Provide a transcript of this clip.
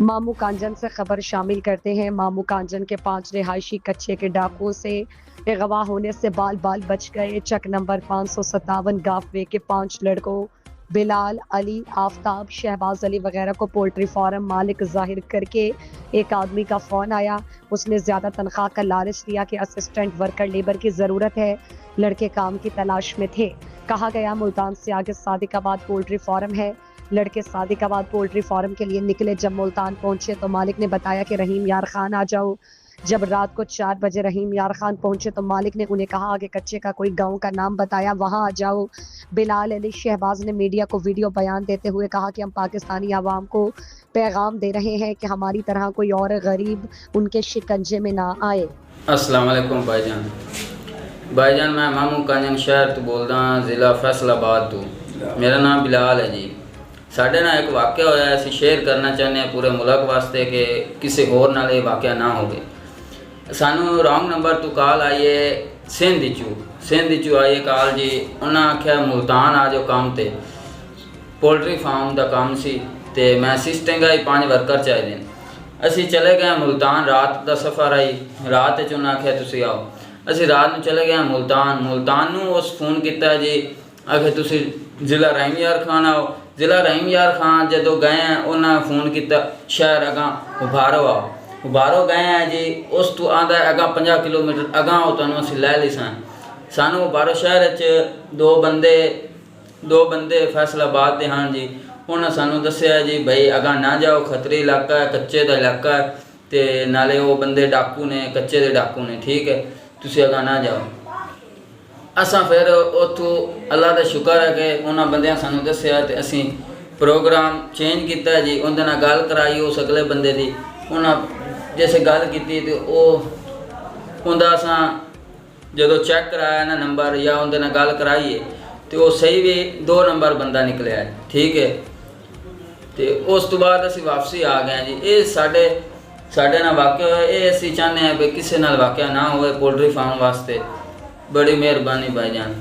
मामू कांजन से खबर शामिल करते हैं। मामू कांजन के 5 रिहायशी कच्चे के डाकुओं से अगवा होने से बाल बाल बच गए। चक नंबर 557 गाफवे के 5 लड़कों बिलाल, अली, आफताब, शहबाज अली वगैरह को पोल्ट्री फार्म मालिक जाहिर करके एक आदमी का फ़ोन आया। उसने ज़्यादा तनख्वाह का लालच दिया कि असिस्टेंट वर्कर लेबर की ज़रूरत है। लड़के काम की तलाश में थे। कहा गया मुल्तान से आगे सादिकाबाद पोल्ट्री फार्म है। लड़के सादिकाबाद पोल्ट्री फार्म के लिए निकले। जब मुल्तान पहुंचे तो मालिक ने बताया कि रहीम यार खान आ जाओ। जब रात को 4 बजे रहीम यार खान पहुंचे तो मालिक ने उन्हें कहा कि कच्चे का कोई गांव का नाम बताया, वहां आ जाओ। बिलाल, अली, शहबाज ने मीडिया को वीडियो बयान देते हुए कहा कि हम पाकिस्तानी आवाम को पैगाम दे रहे हैं कि हमारी तरह कोई और गरीब उनके शिकंजे में ना आए। अस्सलाम वालेकुम भाईजान, मैं मामू कांजन शहर तो बोलदा हाँ, ज़िला फैसलाबाद तो। मेरा नाम बिलाल है जी। साढ़े ना एक वाक़या होया, असीं शेयर करना चाहते हैं पूरे मुल्क वास्ते कि किसी होर नाल ये वाक़या ना होवे। सानू रॉन्ग नंबर तो कॉल आई है सिंध चू आई है कॉल जी। उन्हें आख्या मुल्तान आ जाओ काम ते, पोल्ट्री फार्म का काम सी ते मैं असिस्टेंट आई 5 वर्कर चाहिए। असी चले गए मुल्तान, रात का सफ़र आई। रात उन्हें आख्या तुसी आओ। असी रात में चले गए मुल्तान नू उस फोन किया जी, आखे तुसी ज़िला रहीम यार खान आओ। ज़िला रहीम यार खान जदों गए हैं उन्हें फोन किया शहर अगां उभारो आओ। उभारो गए हैं जी। उस तो आंदा अगां 50 किलोमीटर अगां हो तुहानूं असीं लै लिसां। सानू उभारो शहर च दो बंदे फैसलाबाद दे हाँ जी। उन्हें सानू दस्सिया जी भाई अगां ना जाओ, खतरी इलाका है, कच्चे का इलाका है ते नाले वो बंदे डाकू ने, कच्चे दे डाकू ने, ठीक है तुसी अगां ना जाओ। असां फिर उत्थों अल्लाह का शुक्र है कि उन्होंने बंदियां सानू दस्सिया ते असीं प्रोग्राम चेंज किया जी। उनदे नाल गल कराई उस अगले बंदे दी। उन्हें जैसे गल की तो उनका असां जदों चेक कराया ना नंबर या उनदे नाल गल कराई तो वो सही भी 2 नंबर बंदा निकलिया है, ठीक है। तो उस तो बाद असीं वापसी आ गए जी। ये साढ़े नाल वाक़या होया, ये असीं चाहते हैं कि किसी नाल वाक़या ना होए पोल्ट्री फार्म वास्ते। बड़ी मेहरबानी भाईजान।